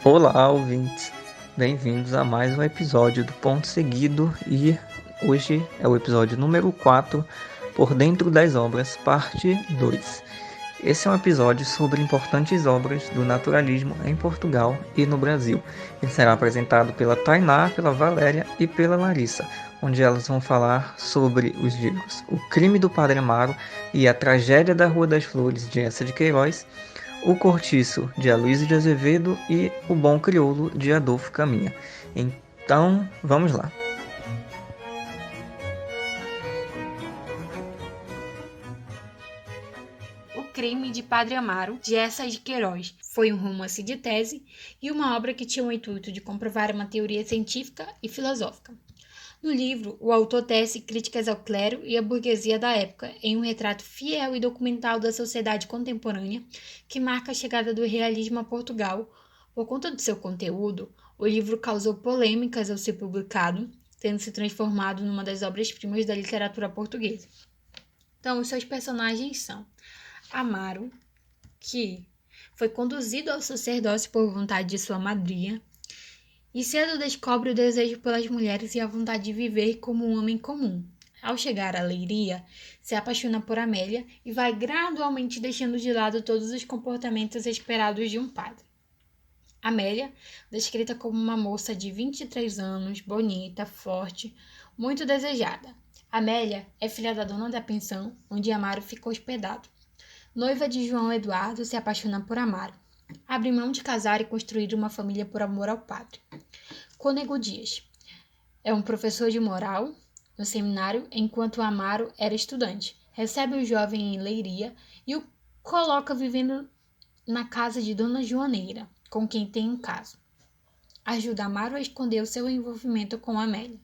Olá, ouvintes! Bem-vindos a mais um episódio do Ponto Seguido e hoje é o episódio número 4, Por Dentro das Obras, parte 2. Esse é um episódio sobre importantes obras do naturalismo em Portugal e no Brasil. Ele será apresentado pela Tainá, pela Valéria e pela Larissa, onde elas vão falar sobre os livros O Crime do Padre Amaro e A Tragédia da Rua das Flores, de Eça de Queiroz, O Cortiço, de Aloysio de Azevedo e O Bom Crioulo, de Adolfo Caminha. Então, vamos lá. O Crime de Padre Amaro, de Eça de Queiroz, foi um romance de tese e uma obra que tinha o intuito de comprovar uma teoria científica e filosófica. No livro, o autor tece críticas ao clero e à burguesia da época em um retrato fiel e documental da sociedade contemporânea que marca a chegada do realismo a Portugal. Por conta do seu conteúdo, o livro causou polêmicas ao ser publicado, tendo se transformado numa das obras-primas da literatura portuguesa. Então, os seus personagens são Amaro, que foi conduzido ao sacerdócio por vontade de sua madrinha, e cedo descobre o desejo pelas mulheres e a vontade de viver como um homem comum. Ao chegar a Leiria, se apaixona por Amélia e vai gradualmente deixando de lado todos os comportamentos esperados de um padre. Amélia, descrita como uma moça de 23 anos, bonita, forte, muito desejada. Amélia é filha da dona da pensão, onde Amaro ficou hospedado. Noiva de João Eduardo, se apaixona por Amaro. Abre mão de casar e construir uma família por amor ao padre. Cônego Dias é um professor de moral no seminário, enquanto Amaro era estudante. Recebe o jovem em Leiria e o coloca vivendo na casa de Dona Joaneira, com quem tem um caso. Ajuda Amaro a esconder o seu envolvimento com Amélia.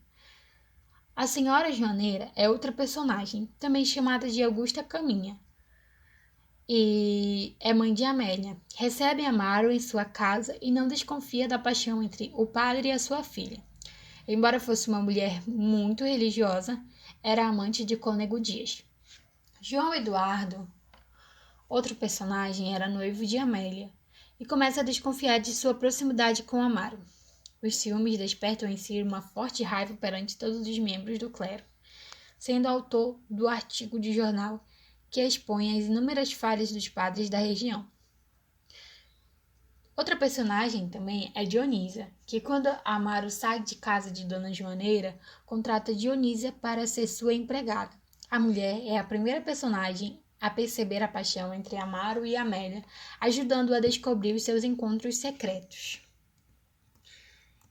A senhora Joaneira é outra personagem, também chamada de Augusta Caminha, e é mãe de Amélia. Recebe Amaro em sua casa e não desconfia da paixão entre o padre e a sua filha. Embora fosse uma mulher muito religiosa, era amante de Cônego Dias. João Eduardo, outro personagem, era noivo de Amélia e começa a desconfiar de sua proximidade com Amaro. Os ciúmes despertam em si uma forte raiva perante todos os membros do clero, sendo autor do artigo de jornal que expõe as inúmeras falhas dos padres da região. Outra personagem também é Dionísia, que quando Amaro sai de casa de Dona Joaneira, contrata Dionísia para ser sua empregada. A mulher é a primeira personagem a perceber a paixão entre Amaro e Amélia, ajudando-o a descobrir os seus encontros secretos.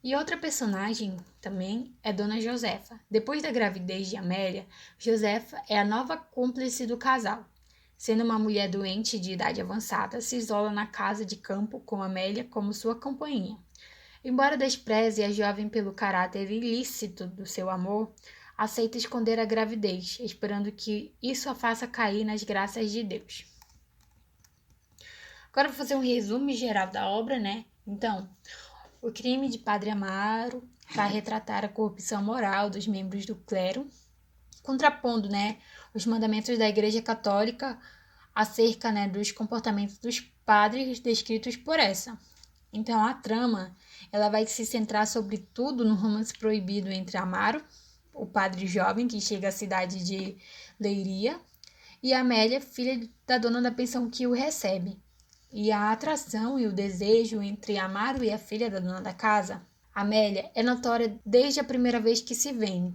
E outra personagem também é Dona Josefa. Depois da gravidez de Amélia, Josefa é a nova cúmplice do casal. Sendo uma mulher doente de idade avançada, se isola na casa de campo com Amélia como sua companhia. Embora despreze a jovem pelo caráter ilícito do seu amor, aceita esconder a gravidez, esperando que isso a faça cair nas graças de Deus. Agora vou fazer um resumo geral da obra, né? Então, O Crime de Padre Amaro vai retratar a corrupção moral dos membros do clero, contrapondo, os mandamentos da Igreja Católica acerca, dos comportamentos dos padres descritos por essa. Então, a trama ela vai se centrar sobretudo no romance proibido entre Amaro, o padre jovem que chega à cidade de Leiria, e Amélia, filha da dona da pensão que o recebe. E a atração e o desejo entre Amaro e a filha da dona da casa, Amélia, é notória desde a primeira vez que se veem,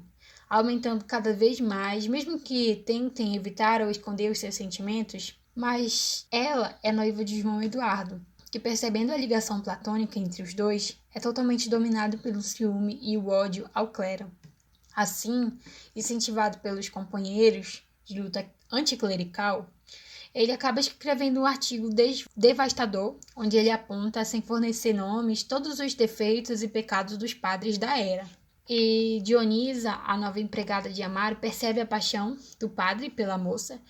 aumentando cada vez mais, mesmo que tentem evitar ou esconder os seus sentimentos, mas ela é noiva de João Eduardo, que percebendo a ligação platônica entre os dois, é totalmente dominado pelo ciúme e o ódio ao clero. Assim, incentivado pelos companheiros de luta anticlerical, ele acaba escrevendo um artigo devastador, onde ele aponta, sem fornecer nomes, todos os defeitos e pecados dos padres da era. E Dionisa, a nova empregada de Amaro, percebe a paixão do padre pela moça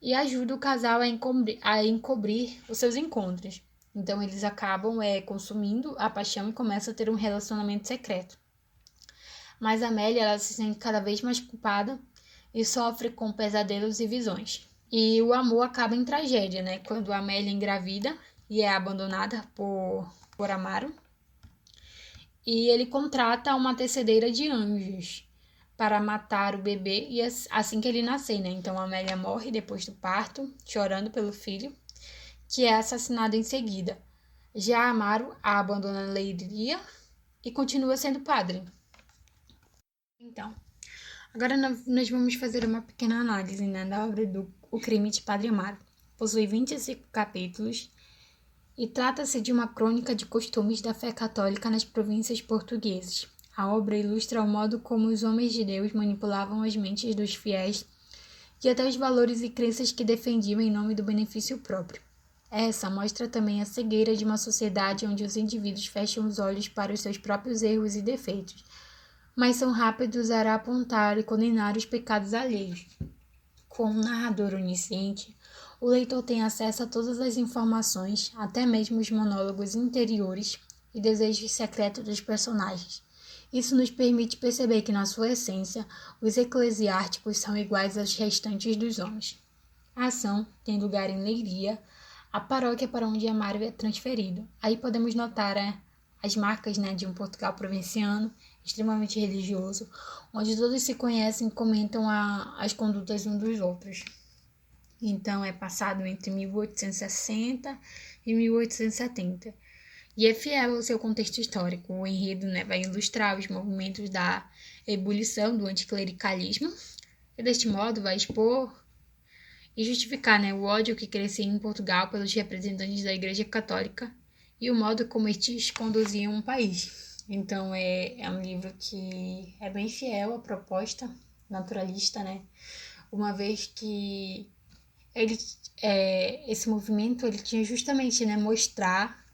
e ajuda o casal a encobrir os seus encontros. Então eles acabam consumindo a paixão e começam a ter um relacionamento secreto. Mas Amélia ela se sente cada vez mais culpada e sofre com pesadelos e visões. E o amor acaba em tragédia, quando Amélia engravida e é abandonada por por Amaro, e ele contrata uma tecedeira de anjos para matar o bebê e assim que ele nascer, né? Então a Amélia morre depois do parto, chorando pelo filho, que é assassinado em seguida. Já Amaro a abandona na leiria e continua sendo padre. Então, agora nós vamos fazer uma pequena análise, né, da obra do O Crime de Padre Amaro. Possui 25 capítulos e trata-se de uma crônica de costumes da fé católica nas províncias portuguesas. A obra ilustra o modo como os homens de Deus manipulavam as mentes dos fiéis e até os valores e crenças que defendiam em nome do benefício próprio. Essa mostra também a cegueira de uma sociedade onde os indivíduos fecham os olhos para os seus próprios erros e defeitos, mas são rápidos a apontar e condenar os pecados alheios. Com um narrador onisciente, o leitor tem acesso a todas as informações, até mesmo os monólogos interiores e desejos secretos dos personagens. Isso nos permite perceber que, na sua essência, os eclesiásticos são iguais aos restantes dos homens. A ação tem lugar em Leiria, a paróquia para onde Amaro é transferido. Aí podemos notar as marcas, né, de um Portugal provinciano, extremamente religioso, onde todos se conhecem e comentam as condutas uns dos outros. Então, é passado entre 1860 e 1870. E é fiel ao seu contexto histórico. O enredo, né, vai ilustrar os movimentos da ebulição do anticlericalismo e, deste modo, vai expor e justificar, né, o ódio que crescia em Portugal pelos representantes da Igreja Católica e o modo como estes conduziam o país. Então, é um livro que é bem fiel à proposta naturalista, né? Uma vez que esse movimento ele tinha justamente, né, mostrar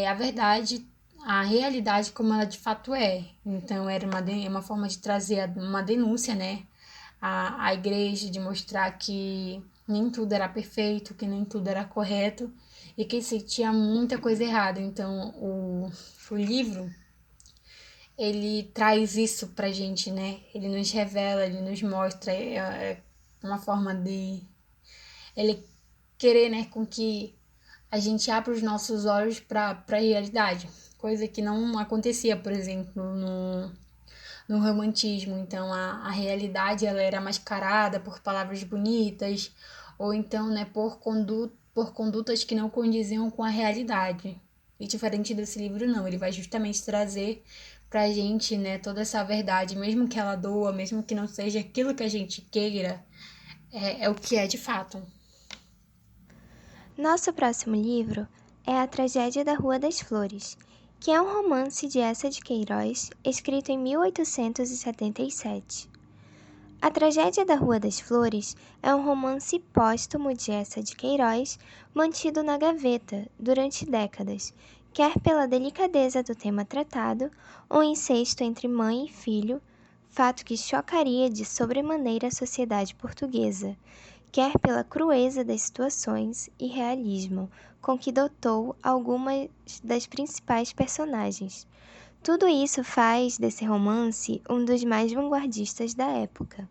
a verdade, a realidade como ela de fato é. Então, era uma forma de trazer uma denúncia, né, à igreja, de mostrar que nem tudo era perfeito, que nem tudo era correto e que tinha muita coisa errada. Então, o livro, ele traz isso pra gente, né? Ele nos revela, ele nos mostra, é uma forma de ele querer, né, com que a gente abra os nossos olhos para a realidade, coisa que não acontecia, por exemplo, no romantismo. Então, a realidade ela era mascarada por palavras bonitas, ou então, né, por condutas que não condiziam com a realidade. E diferente desse livro, não, ele vai justamente trazer pra gente, né, toda essa verdade, mesmo que ela doa, mesmo que não seja aquilo que a gente queira, é o que é de fato. Nosso próximo livro é A Tragédia da Rua das Flores, que é um romance de Eça de Queiroz, escrito em 1877. A Tragédia da Rua das Flores é um romance póstumo de Eça de Queiroz, mantido na gaveta durante décadas, quer pela delicadeza do tema tratado, o incesto entre mãe e filho, fato que chocaria de sobremaneira a sociedade portuguesa, quer pela crueza das situações e realismo com que dotou algumas das principais personagens. Tudo isso faz desse romance um dos mais vanguardistas da época.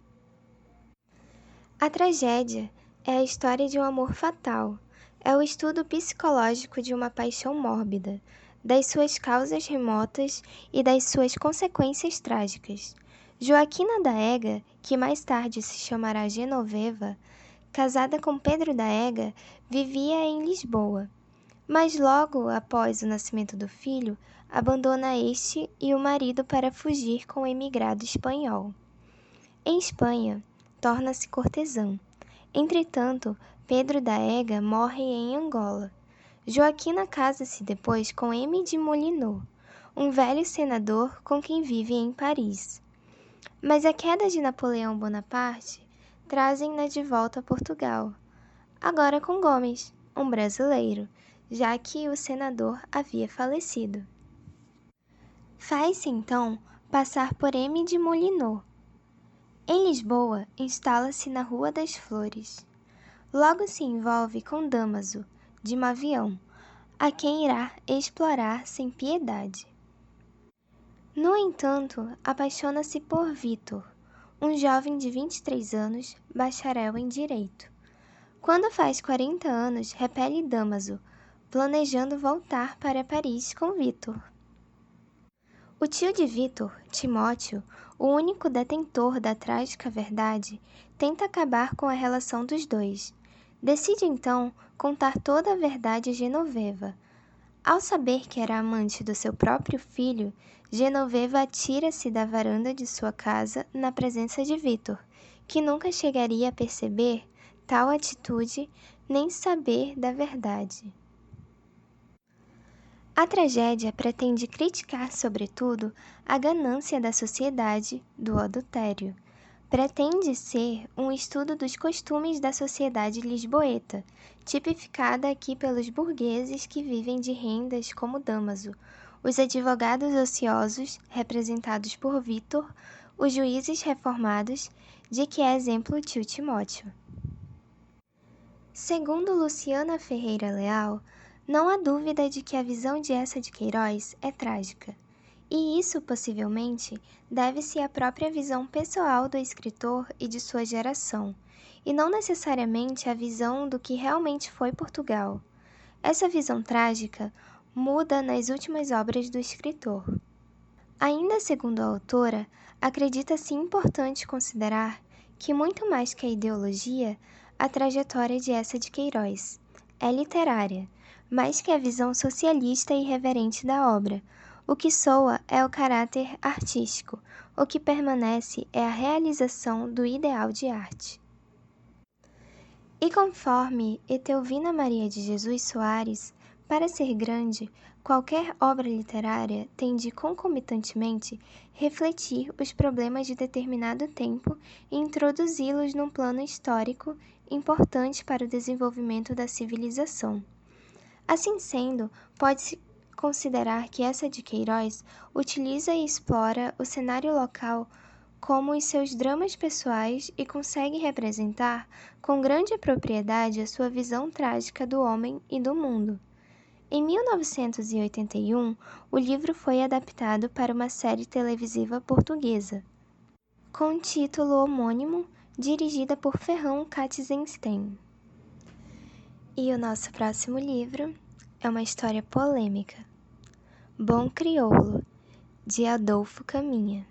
A tragédia é a história de um amor fatal, é o estudo psicológico de uma paixão mórbida, das suas causas remotas e das suas consequências trágicas. Joaquina da Ega, que mais tarde se chamará Genoveva, casada com Pedro da Ega, vivia em Lisboa, mas logo após o nascimento do filho, abandona este e o marido para fugir com o emigrado espanhol. Em Espanha, torna-se cortesã. Entretanto, Pedro da Ega morre em Angola. Joaquina casa-se depois com M. de Molineux, um velho senador com quem vive em Paris. Mas a queda de Napoleão Bonaparte trazem-na de volta a Portugal, agora com Gomes, um brasileiro, já que o senador havia falecido. Faz-se então passar por M. de Molineux. Em Lisboa, instala-se na Rua das Flores. Logo se envolve com Damaso, de Mavião, a quem irá explorar sem piedade. No entanto, apaixona-se por Vítor, um jovem de 23 anos, bacharel em Direito. Quando faz 40 anos, repele Damaso, planejando voltar para Paris com Vitor. O tio de Vitor, Timóteo, o único detentor da trágica verdade, tenta acabar com a relação dos dois. Decide então contar toda a verdade a Genoveva. Ao saber que era amante do seu próprio filho, Genoveva atira-se da varanda de sua casa na presença de Vitor, que nunca chegaria a perceber tal atitude nem saber da verdade. A tragédia pretende criticar, sobretudo, a ganância da sociedade do adultério. Pretende ser um estudo dos costumes da sociedade lisboeta, tipificada aqui pelos burgueses que vivem de rendas como Dámaso, os advogados ociosos, representados por Vitor, os juízes reformados, de que é exemplo o tio Timóteo. Segundo Luciana Ferreira Leal, não há dúvida de que a visão de Eça de Queiroz é trágica, e isso, possivelmente, deve-se à própria visão pessoal do escritor e de sua geração, e não necessariamente à visão do que realmente foi Portugal. Essa visão trágica muda nas últimas obras do escritor. Ainda segundo a autora, acredita-se importante considerar que, muito mais que a ideologia, a trajetória de Eça de Queiroz é literária, mais que a visão socialista e irreverente da obra. O que soa é o caráter artístico, o que permanece é a realização do ideal de arte. E conforme Etelvina Maria de Jesus Soares, para ser grande, qualquer obra literária tem de concomitantemente refletir os problemas de determinado tempo e introduzi-los num plano histórico importante para o desenvolvimento da civilização. Assim sendo, pode-se considerar que Eça de Queiroz utiliza e explora o cenário local como os seus dramas pessoais e consegue representar com grande propriedade a sua visão trágica do homem e do mundo. Em 1981, o livro foi adaptado para uma série televisiva portuguesa, com título homônimo, dirigida por Ferrão Katzenstein. E o nosso próximo livro é uma história polêmica, Bom Crioulo, de Adolfo Caminha.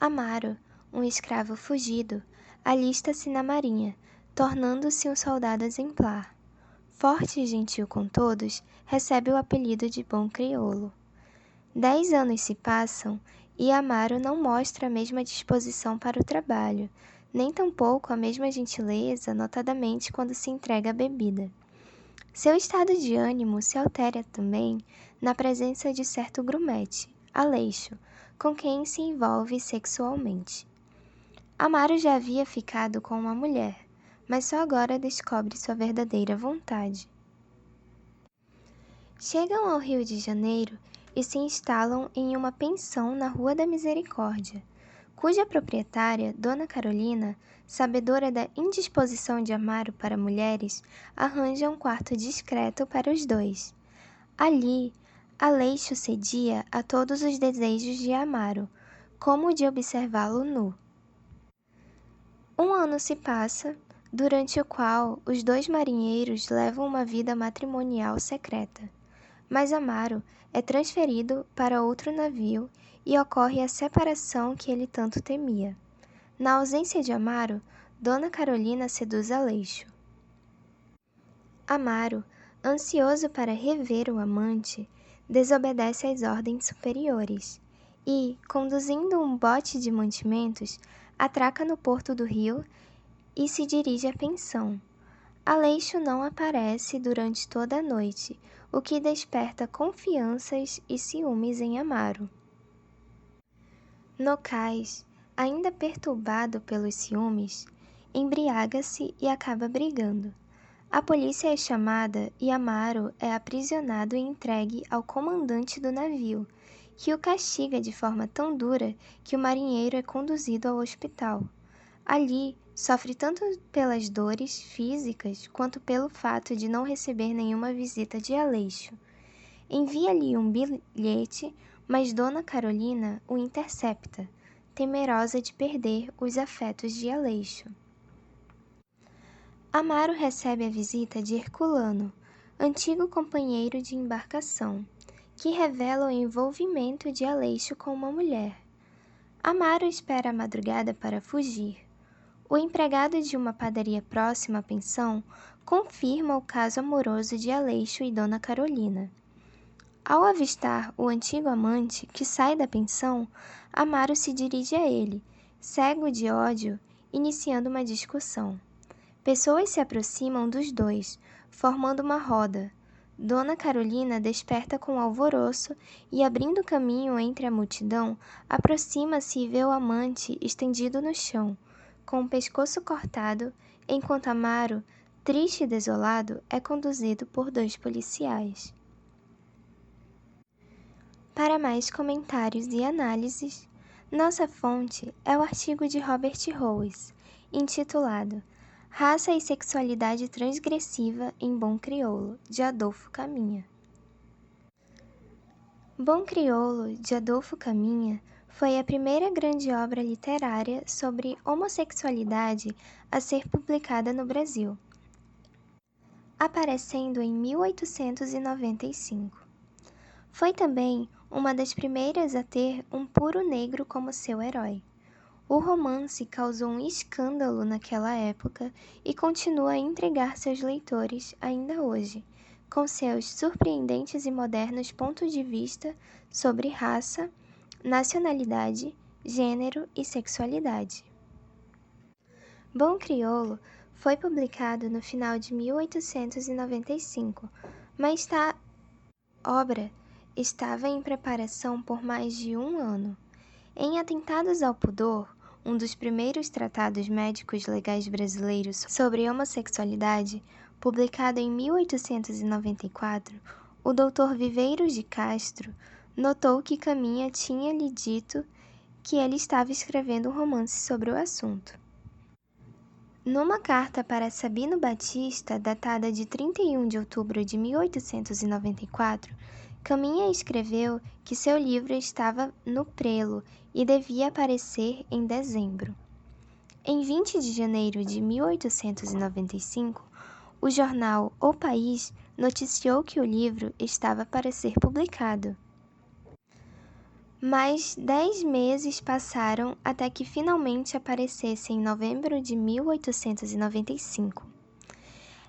Amaro, um escravo fugido, alista-se na marinha, tornando-se um soldado exemplar. Forte e gentil com todos, recebe o apelido de Bom Crioulo. 10 anos se passam e Amaro não mostra a mesma disposição para o trabalho, nem tampouco a mesma gentileza, notadamente quando se entrega à bebida. Seu estado de ânimo se altera também na presença de certo grumete, Aleixo, com quem se envolve sexualmente. Amaro já havia ficado com uma mulher, mas só agora descobre sua verdadeira vontade. Chegam ao Rio de Janeiro e se instalam em uma pensão na Rua da Misericórdia, cuja proprietária, Dona Carolina, sabedora da indisposição de Amaro para mulheres, arranja um quarto discreto para os dois. Ali, Aleixo cedia a todos os desejos de Amaro, como o de observá-lo nu. Um ano se passa, durante o qual os dois marinheiros levam uma vida matrimonial secreta. Mas Amaro é transferido para outro navio e ocorre a separação que ele tanto temia. Na ausência de Amaro, Dona Carolina seduz Aleixo. Amaro, ansioso para rever o amante, desobedece às ordens superiores e, conduzindo um bote de mantimentos, atraca no porto do rio e se dirige à pensão. Aleixo não aparece durante toda a noite, o que desperta confianças e ciúmes em Amaro. No cais, ainda perturbado pelos ciúmes, embriaga-se e acaba brigando. A polícia é chamada e Amaro é aprisionado e entregue ao comandante do navio, que o castiga de forma tão dura que o marinheiro é conduzido ao hospital. Ali, sofre tanto pelas dores físicas quanto pelo fato de não receber nenhuma visita de Aleixo. Envia-lhe um bilhete, mas Dona Carolina o intercepta, temerosa de perder os afetos de Aleixo. Amaro recebe a visita de Herculano, antigo companheiro de embarcação, que revela o envolvimento de Aleixo com uma mulher. Amaro espera a madrugada para fugir. O empregado de uma padaria próxima à pensão confirma o caso amoroso de Aleixo e Dona Carolina. Ao avistar o antigo amante, que sai da pensão, Amaro se dirige a ele, cego de ódio, iniciando uma discussão. Pessoas se aproximam dos dois, formando uma roda. Dona Carolina desperta com alvoroço e, abrindo caminho entre a multidão, aproxima-se e vê o amante estendido no chão, com o pescoço cortado, enquanto Amaro, triste e desolado, é conduzido por 2 policiais. Para mais comentários e análises, nossa fonte é o artigo de Robert Howes, intitulado Raça e Sexualidade Transgressiva em Bom Crioulo, de Adolfo Caminha. Bom Crioulo, de Adolfo Caminha, foi a primeira grande obra literária sobre homossexualidade a ser publicada no Brasil, aparecendo em 1895. Foi também uma das primeiras a ter um puro negro como seu herói. O romance causou um escândalo naquela época e continua a intrigar seus leitores ainda hoje, com seus surpreendentes e modernos pontos de vista sobre raça, nacionalidade, gênero e sexualidade. Bom Crioulo foi publicado no final de 1895, mas obra estava em preparação por mais de 1 ano. Em Atentados ao Pudor, um dos primeiros tratados médicos legais brasileiros sobre homossexualidade, publicado em 1894, o Dr. Viveiros de Castro notou que Caminha tinha lhe dito que ele estava escrevendo um romance sobre o assunto. Numa carta para Sabino Batista, datada de 31 de outubro de 1894, Caminha escreveu que seu livro estava no prelo e devia aparecer em dezembro. Em 20 de janeiro de 1895, o jornal O País noticiou que o livro estava para ser publicado. Mas 10 meses passaram até que finalmente aparecesse em novembro de 1895.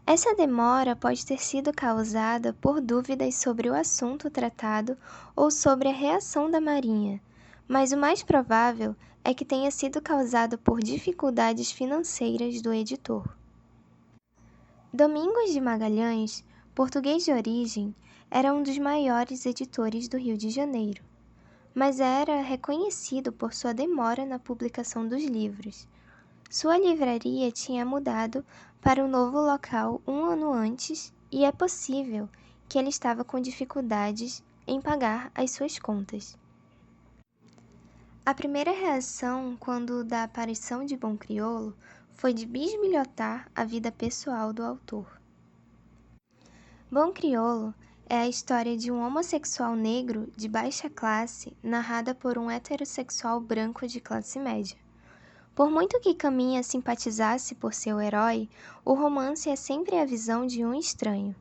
Essa demora pode ter sido causada por dúvidas sobre o assunto tratado ou sobre a reação da Marinha, mas o mais provável é que tenha sido causado por dificuldades financeiras do editor. Domingos de Magalhães, português de origem, era um dos maiores editores do Rio de Janeiro, mas era reconhecido por sua demora na publicação dos livros. Sua livraria tinha mudado para um novo local 1 ano antes e é possível que ele estava com dificuldades em pagar as suas contas. A primeira reação quando da aparição de Bom Crioulo foi de bisbilhotar a vida pessoal do autor. Bom Crioulo é a história de um homossexual negro de baixa classe narrada por um heterossexual branco de classe média. Por muito que Caminha simpatizasse por seu herói, o romance é sempre a visão de um estranho.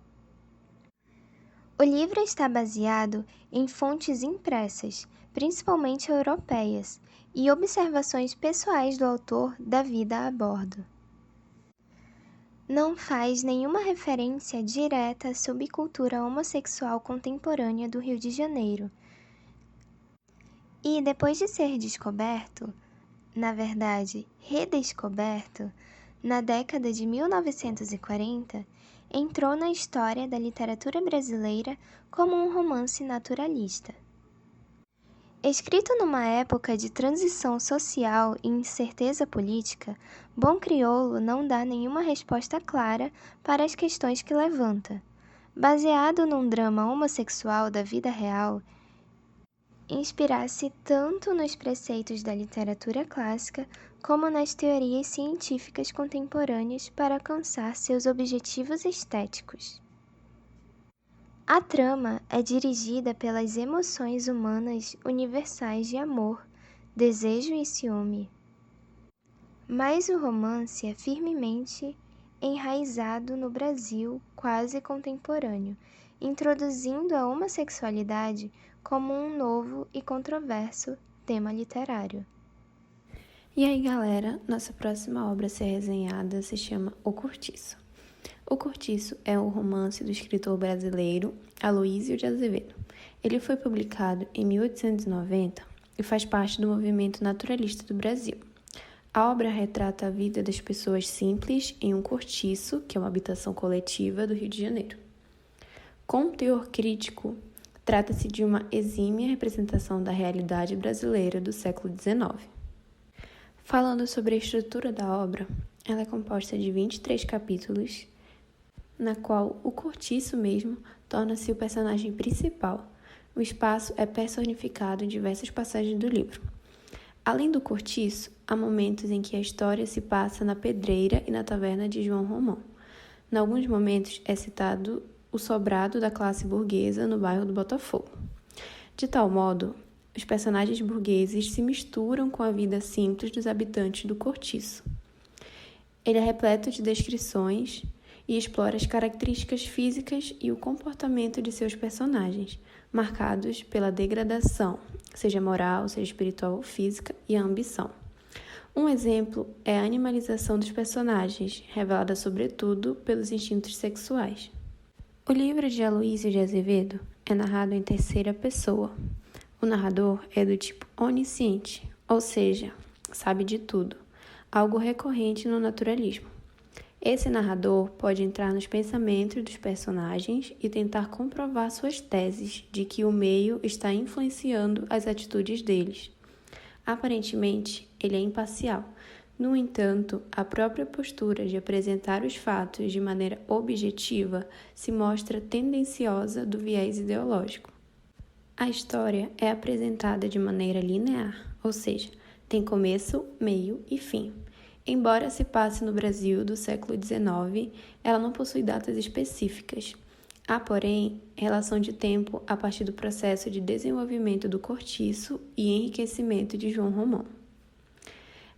O livro está baseado em fontes impressas, principalmente europeias, e observações pessoais do autor da vida a bordo. Não faz nenhuma referência direta à subcultura homossexual contemporânea do Rio de Janeiro. E, depois de ser descoberto, na verdade, redescoberto, na década de 1940, entrou na história da literatura brasileira como um romance naturalista. Escrito numa época de transição social e incerteza política, Bom Crioulo não dá nenhuma resposta clara para as questões que levanta. Baseado num drama homossexual da vida real, inspirar-se tanto nos preceitos da literatura clássica como nas teorias científicas contemporâneas para alcançar seus objetivos estéticos. A trama é dirigida pelas emoções humanas universais de amor, desejo e ciúme. Mas o romance é firmemente enraizado no Brasil quase contemporâneo, introduzindo a homossexualidade como um novo e controverso tema literário. E aí, galera, nossa próxima obra a ser resenhada se chama O Cortiço. O Cortiço é um romance do escritor brasileiro Aloísio de Azevedo. Ele foi publicado em 1890 e faz parte do movimento naturalista do Brasil. A obra retrata a vida das pessoas simples em um cortiço, que é uma habitação coletiva do Rio de Janeiro. Com teor crítico, trata-se de uma exímia representação da realidade brasileira do século XIX. Falando sobre a estrutura da obra, ela é composta de 23 capítulos, na qual o cortiço mesmo torna-se o personagem principal. O espaço é personificado em diversas passagens do livro. Além do cortiço, há momentos em que a história se passa na pedreira e na taverna de João Romão. Em alguns momentos é citado o sobrado da classe burguesa no bairro do Botafogo. De tal modo, os personagens burgueses se misturam com a vida simples dos habitantes do cortiço. Ele é repleto de descrições e explora as características físicas e o comportamento de seus personagens, marcados pela degradação, seja moral, seja espiritual ou física, e a ambição. Um exemplo é a animalização dos personagens, revelada sobretudo pelos instintos sexuais. O livro de Aloísio de Azevedo é narrado em terceira pessoa. O narrador é do tipo onisciente, ou seja, sabe de tudo, algo recorrente no naturalismo. Esse narrador pode entrar nos pensamentos dos personagens e tentar comprovar suas teses de que o meio está influenciando as atitudes deles. Aparentemente, ele é imparcial. No entanto, a própria postura de apresentar os fatos de maneira objetiva se mostra tendenciosa do viés ideológico. A história é apresentada de maneira linear, ou seja, tem começo, meio e fim. Embora se passe no Brasil do século XIX, ela não possui datas específicas. Há, porém, relação de tempo a partir do processo de desenvolvimento do cortiço e enriquecimento de João Romão.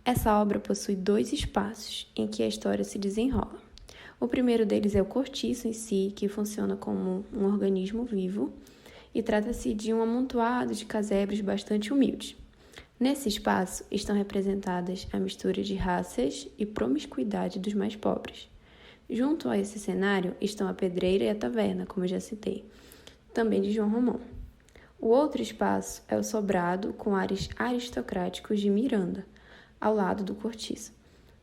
Essa obra possui 2 espaços em que a história se desenrola. O primeiro deles é o cortiço em si, que funciona como um organismo vivo, e trata-se de um amontoado de casebres bastante humildes. Nesse espaço estão representadas a mistura de raças e promiscuidade dos mais pobres. Junto a esse cenário estão a pedreira e a taverna, como eu já citei, também de João Romão. O outro espaço é o sobrado com ares aristocráticos de Miranda, ao lado do cortiço.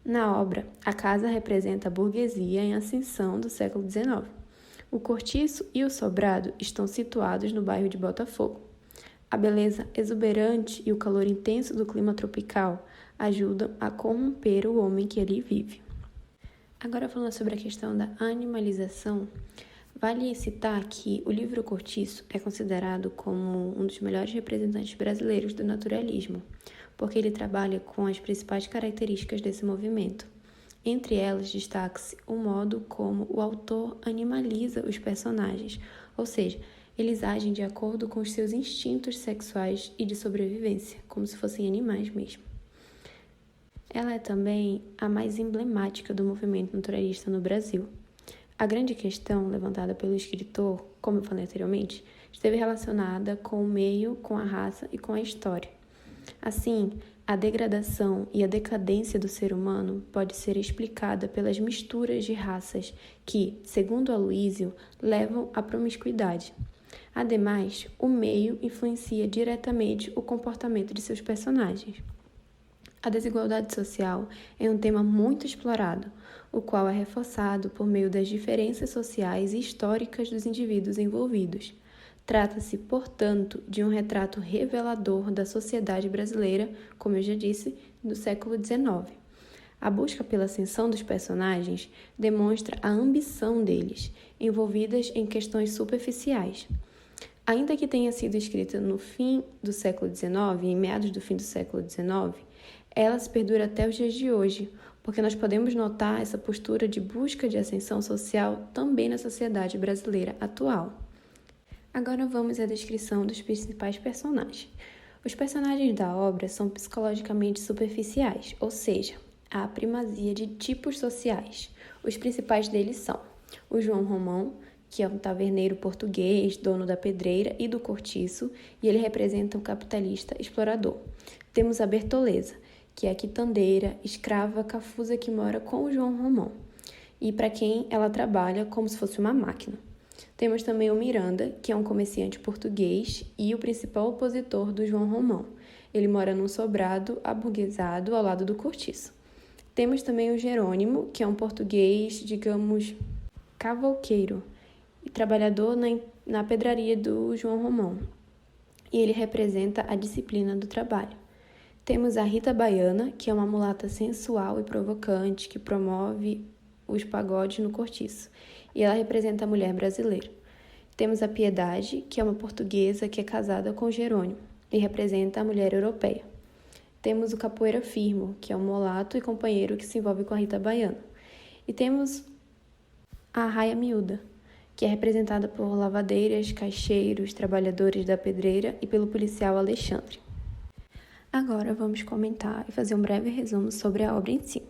Na obra, a casa representa a burguesia em ascensão do século XIX. O cortiço e o sobrado estão situados no bairro de Botafogo. A beleza exuberante e o calor intenso do clima tropical ajudam a corromper o homem que ali vive. Agora, falando sobre a questão da animalização, vale citar que o livro Cortiço é considerado como um dos melhores representantes brasileiros do naturalismo, porque ele trabalha com as principais características desse movimento. Entre elas, destaca-se o modo como o autor animaliza os personagens, ou seja, eles agem de acordo com os seus instintos sexuais e de sobrevivência, como se fossem animais mesmo. Ela é também a mais emblemática do movimento naturalista no Brasil. A grande questão levantada pelo escritor, como eu falei anteriormente, esteve relacionada com o meio, com a raça e com a história. Assim, a degradação e a decadência do ser humano pode ser explicada pelas misturas de raças que, segundo Aloísio, levam à promiscuidade. Ademais, o meio influencia diretamente o comportamento de seus personagens. A desigualdade social é um tema muito explorado, o qual é reforçado por meio das diferenças sociais e históricas dos indivíduos envolvidos. Trata-se, portanto, de um retrato revelador da sociedade brasileira, como eu já disse, do século XIX. A busca pela ascensão dos personagens demonstra a ambição deles, envolvidas em questões superficiais. Ainda que tenha sido escrita no fim do século XIX, em meados do fim do século XIX, ela se perdura até os dias de hoje, porque nós podemos notar essa postura de busca de ascensão social também na sociedade brasileira atual. Agora vamos à descrição dos principais personagens. Os personagens da obra são psicologicamente superficiais, ou seja, a primazia de tipos sociais. Os principais deles são o João Romão, que é um taverneiro português, dono da pedreira e do cortiço, e ele representa um capitalista explorador. Temos a Bertoleza, que é a quitandeira, escrava, cafusa que mora com o João Romão, e para quem ela trabalha como se fosse uma máquina. Temos também o Miranda, que é um comerciante português e o principal opositor do João Romão. Ele mora num sobrado aburguesado ao lado do cortiço. Temos também o Jerônimo, que é um português, digamos, cavouqueiro e trabalhador na pedraria do João Romão. E ele representa a disciplina do trabalho. Temos a Rita Baiana, que é uma mulata sensual e provocante que promove os pagodes no cortiço. E ela representa a mulher brasileira. Temos a Piedade, que é uma portuguesa que é casada com Jerônimo e representa a mulher europeia. Temos o Capoeira Firmo, que é um mulato e companheiro que se envolve com a Rita Baiana. E temos a Arraia Miúda, que é representada por lavadeiras, caixeiros, trabalhadores da pedreira e pelo policial Alexandre. Agora vamos comentar e fazer um breve resumo sobre a obra em si.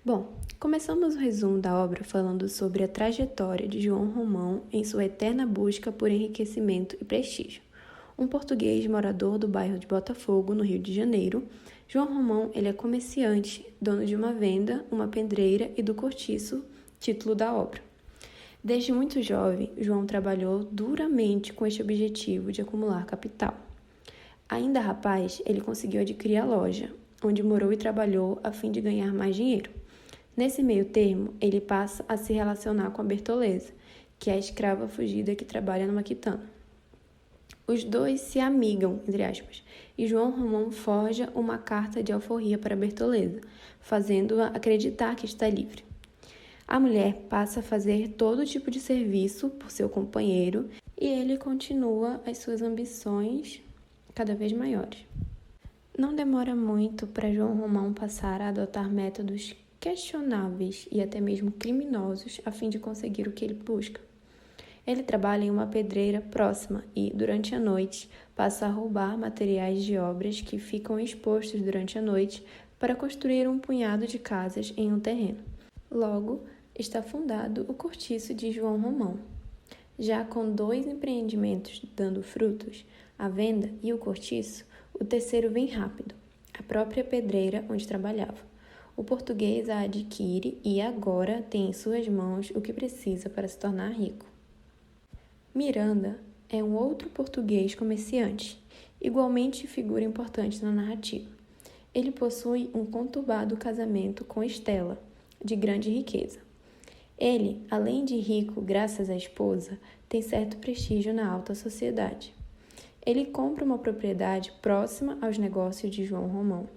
Bom, começamos o resumo da obra falando sobre a trajetória de João Romão em sua eterna busca por enriquecimento e prestígio. Um português morador do bairro de Botafogo, no Rio de Janeiro, João Romão ele é comerciante, dono de uma venda, uma pedreira e do cortiço, título da obra. Desde muito jovem, João trabalhou duramente com este objetivo de acumular capital. Ainda rapaz, ele conseguiu adquirir a loja, onde morou e trabalhou a fim de ganhar mais dinheiro. Nesse meio termo, ele passa a se relacionar com a Bertoleza, que é a escrava fugida que trabalha numa quitanda. Os dois se amigam, entre aspas, e João Romão forja uma carta de alforria para Bertoleza, fazendo-a acreditar que está livre. A mulher passa a fazer todo tipo de serviço por seu companheiro e ele continua as suas ambições cada vez maiores. Não demora muito para João Romão passar a adotar métodos questionáveis e até mesmo criminosos a fim de conseguir o que ele busca. Ele trabalha em uma pedreira próxima e, durante a noite, passa a roubar materiais de obras que ficam expostos durante a noite para construir um punhado de casas em um terreno. Logo, está fundado o cortiço de João Romão. Já com 2 empreendimentos dando frutos, a venda e o cortiço, o terceiro vem rápido, a própria pedreira onde trabalhava. O português a adquire e agora tem em suas mãos o que precisa para se tornar rico. Miranda é um outro português comerciante, igualmente figura importante na narrativa. Ele possui um conturbado casamento com Estela, de grande riqueza. Ele, além de rico graças à esposa, tem certo prestígio na alta sociedade. Ele compra uma propriedade próxima aos negócios de João Romão.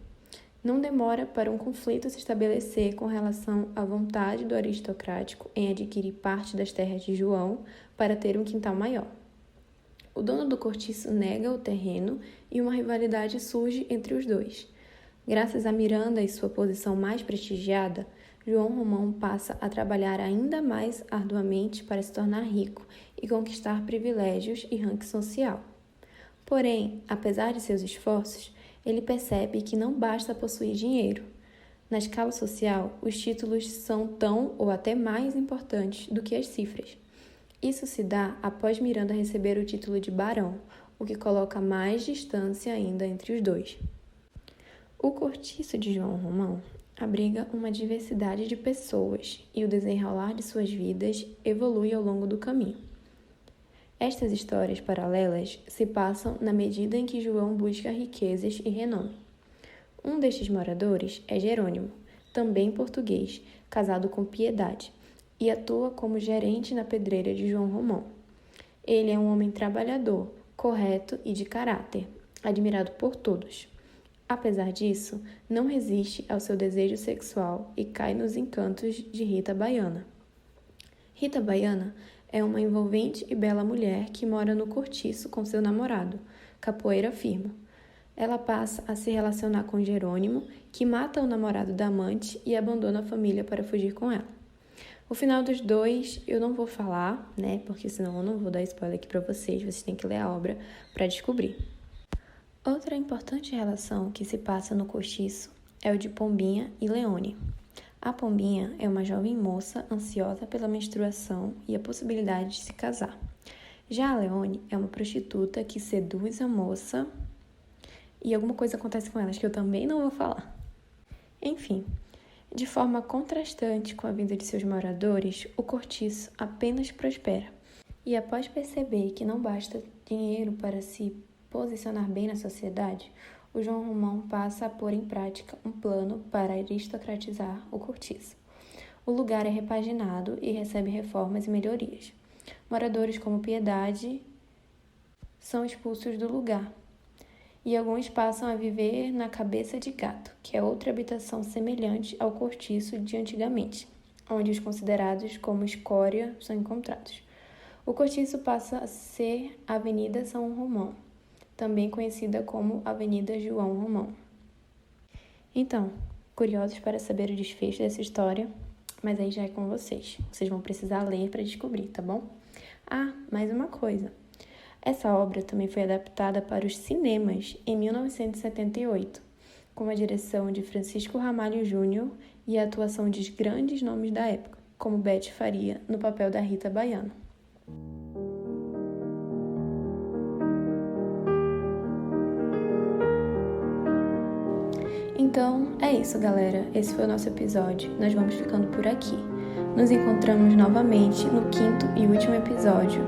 Não demora para um conflito se estabelecer com relação à vontade do aristocrático em adquirir parte das terras de João para ter um quintal maior. O dono do cortiço nega o terreno e uma rivalidade surge entre os dois. Graças a Miranda e sua posição mais prestigiada, João Romão passa a trabalhar ainda mais arduamente para se tornar rico e conquistar privilégios e ranking social. Porém, apesar de seus esforços, ele percebe que não basta possuir dinheiro. Na escala social, os títulos são tão ou até mais importantes do que as cifras. Isso se dá após Miranda receber o título de barão, o que coloca mais distância ainda entre os dois. O cortiço de João Romão abriga uma diversidade de pessoas e o desenrolar de suas vidas evolui ao longo do caminho. Estas histórias paralelas se passam na medida em que João busca riquezas e renome. Um destes moradores é Jerônimo, também português, casado com Piedade, e atua como gerente na pedreira de João Romão. Ele é um homem trabalhador, correto e de caráter, admirado por todos. Apesar disso, não resiste ao seu desejo sexual e cai nos encantos de Rita Baiana. Rita Baiana é uma envolvente e bela mulher que mora no cortiço com seu namorado, Capoeira Firmo. Ela passa a se relacionar com Jerônimo, que mata o namorado da amante e abandona a família para fugir com ela. O final dos dois eu não vou falar, porque senão eu não vou dar spoiler aqui para vocês têm que ler a obra para descobrir. Outra importante relação que se passa no cortiço é o de Pombinha e Leone. A Pombinha é uma jovem moça ansiosa pela menstruação e a possibilidade de se casar. Já a Leone é uma prostituta que seduz a moça e alguma coisa acontece com elas que eu também não vou falar. Enfim, de forma contrastante com a vida de seus moradores, o cortiço apenas prospera. E após perceber que não basta dinheiro para se posicionar bem na sociedade, o João Romão passa a pôr em prática um plano para aristocratizar o cortiço. O lugar é repaginado e recebe reformas e melhorias. Moradores como Piedade são expulsos do lugar e alguns passam a viver na Cabeça de Gato, que é outra habitação semelhante ao cortiço de antigamente, onde os considerados como escória são encontrados. O cortiço passa a ser a Avenida São Romão, também conhecida como Avenida João Romão. Então, curiosos para saber o desfecho dessa história? Mas aí já é com vocês. Vocês vão precisar ler para descobrir, tá bom? Ah, mais uma coisa. Essa obra também foi adaptada para os cinemas em 1978, com a direção de Francisco Ramalho Júnior e a atuação de grandes nomes da época, como Beth Faria no papel da Rita Baiano. Então, é isso, galera. Esse foi o nosso episódio. Nós vamos ficando por aqui. Nos encontramos novamente no 5º e último episódio,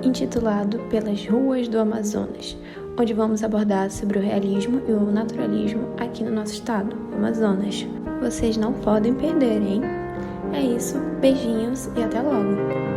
intitulado Pelas Ruas do Amazonas, onde vamos abordar sobre o realismo e o naturalismo aqui no nosso estado, o Amazonas. Vocês não podem perder, hein? É isso, beijinhos e até logo!